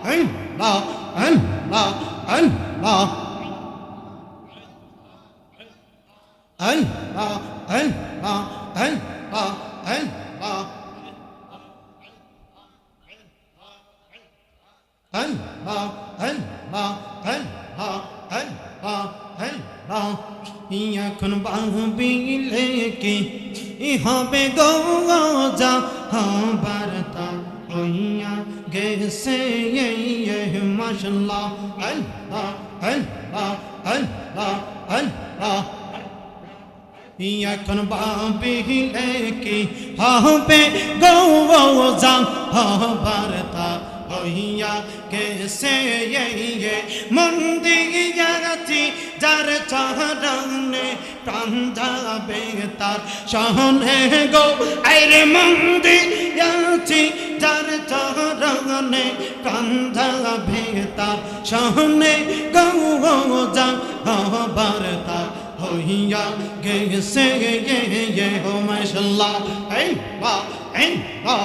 Allah, Allah, Allah. Allah, Allah, Allah, Allah. Allah, Allah, Allah, Allah, Allah. এখন বাহবিলে কি হবে গো যা হবার তা হইয়া গেছে মাশাআল্লাহ। আল্লাহ আল্লাহ আল্লাহ আল্লাহ। এখন বাহবিলে কি হবে গো যা হবার তা হইয়া গেছে মন দিয়াছি যার চরণে প্রাণ যাবে তার সহনে গো। আরে মন দিয়াছি যার চরণে প্রাণ যাবে তার সহনে গো যা হবার তা হইয়া গেছে ও মাশাআল্লাহ। এই বাহ এই বাহ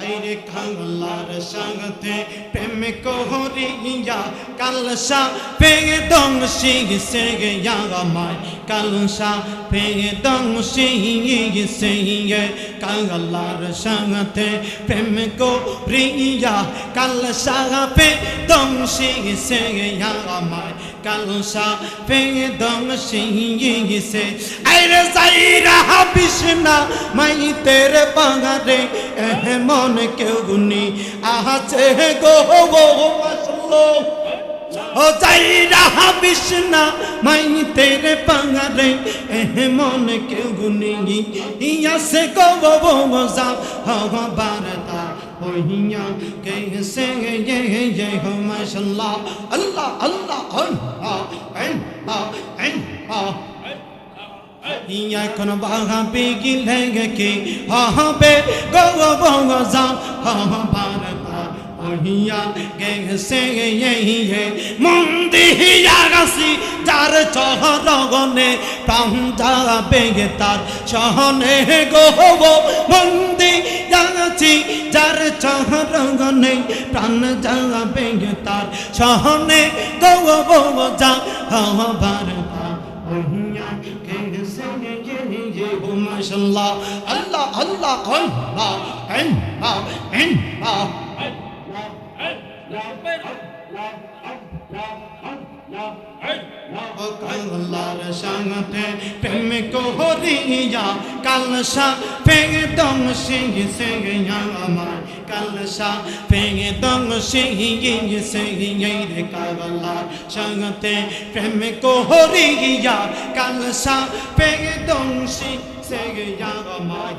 আইরে কাঙ্গলার সঙ্গতে প্রেম করিয়া কালসা পেয়ে দং শিখছে আমায় কালসা পেয়ে দং শিখছে কাঙ্গলার সঙ্গতে প্রেম করিয়া কালসা পেয়ে দং শিখছে আমায় কালসা পেয়ে দং শিখছে। আইরে যাইরা বিষ্ণা মাই তেরে পাগারে মন কেউ গুনি আছে গো মাশাআল্লাহ। ও যাইরা বিষ্ণা মাই তেরে পাগারে মন কেউ গুনি আছে গো যা হবার তা হইয়া গেছে মাশাআল্লাহ। আল্লাহ আল্লাহ আল্লাহ আল্লাহ আল্লাহ। এখন বাহাবে গিলে কি হবে গো যা হবার তা হইয়া গেছে মন দিয়া গেছি যার চরণে প্রাণ যাবে তার সহনে গো। মন দিয়া গেছি যার চরণে প্রাণ যাবে তার সহনে গো যা হবার তা হইয়া গেছে ও মাশাআল্লাহ। আল্লাহ আল্লাহ আল্লাহ আল্লাহ আল্লাহ। কাঙ্গলার সঙ্গতে প্রেম করিয়া কালসা পেয়ে দং শিখছে আমার কালসা পেয়ে দং শিখছে রে কাঙ্গলার সঙ্গতে প্রেম করিয়া কালসা পেয়ে দং শিখছে আমার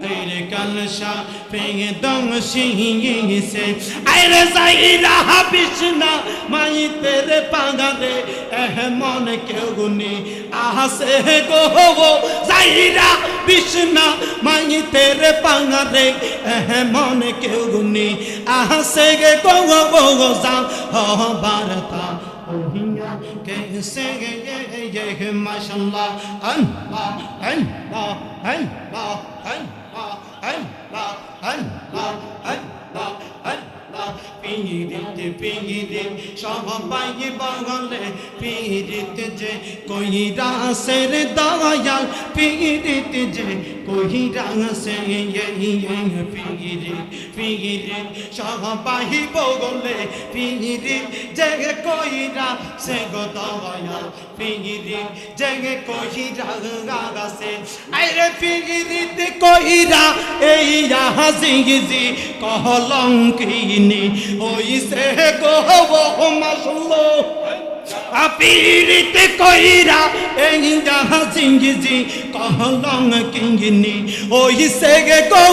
তেরে কালসা পেয়ে দং শিখছে। আরে যাইরা বিষ্ণা মাই তেরে পাগারে মন কেউ গুনি আসে গো। যাইরা বিষ্ণা মাই তেরে পাগারে মন কেউ গুনি আসে গো যা হবার তা হইয়া গেছে মাশাআল্লাহ। আল্লাহ আল্লাহ আল্লাহ আল্লাহ আল্লাহ আল্লাহ আল্লাহ আল্লাহ। পীরিতে পীরিতে সবাই বলে পীরিতে যে কইরা সের দয়াল পীরিতে যে কইরা সে পীরিত পীরিত সবাই বলে পীরিত যে কইরা সে গো দয়াল পীরিত যে কইরা গাছে। আইরে পীরিত কইরা এই হাজিজি কলঙ্কিনী ওইসে গো মাশাআল্লাহ। পীরিত কইরা এই হাজিজি কলঙ্কিনী ওইসে গো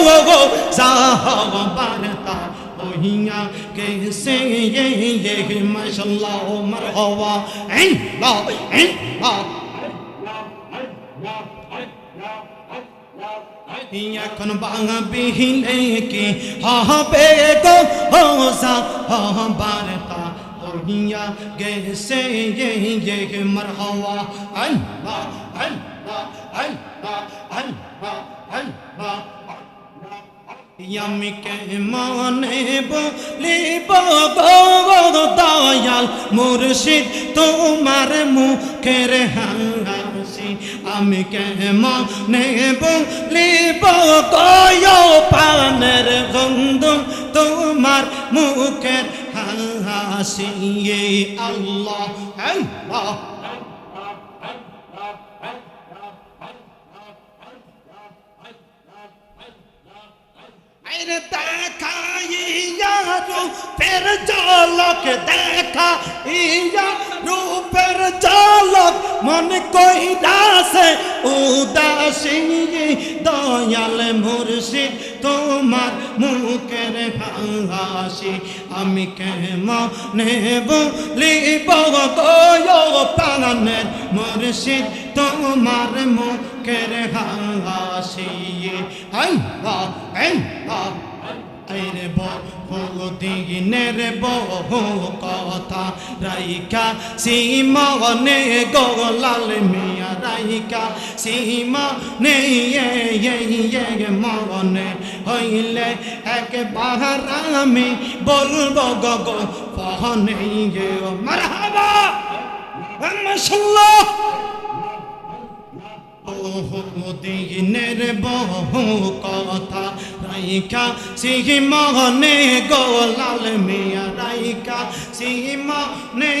সাহাবার তা হইয়া গেছে মাশাআল্লাহ মারহাবা। আল্লাহ আল্লাহ। এখন বাহাবিলে কি হবে গো যা হবার তা হইয়া গেছে মারহাবা। আল্লাহ আল্লাহ আল্লাহ আল্লাহ আল্লাহ। আমি কেমনে বলিব গো দয়াল মুর্শিদ তোমার মুখের হাসি আমি কেমনে বলিব গো পানের গন্ধ তোমার মুখের হাসি আল্লাহ আল্লাহ দেখাইয়া রূপের ঝলক দেখাইয়া রূপের ঝলক মন কইরাছে উদাসী দয়াল মুর্শিদ তোমার মুখের হাসি আমি কেমনে বলিব গো প্রাণের মুর্শিদ তোমার মুখের হাসি আল্লাহ আল্লাহ আইরে বহু দিনের বহু কথা রাইকা সীমনে গোলাল মিয়া রাইকা সীমনে মনে হইলে একবার আমি বলবো গো ফহনে মারহাবা মাশাআল্লাহ বহু দিনের বহু কথা রাইকা সিমনে গোলাল মিয়া রাইকা সিমনে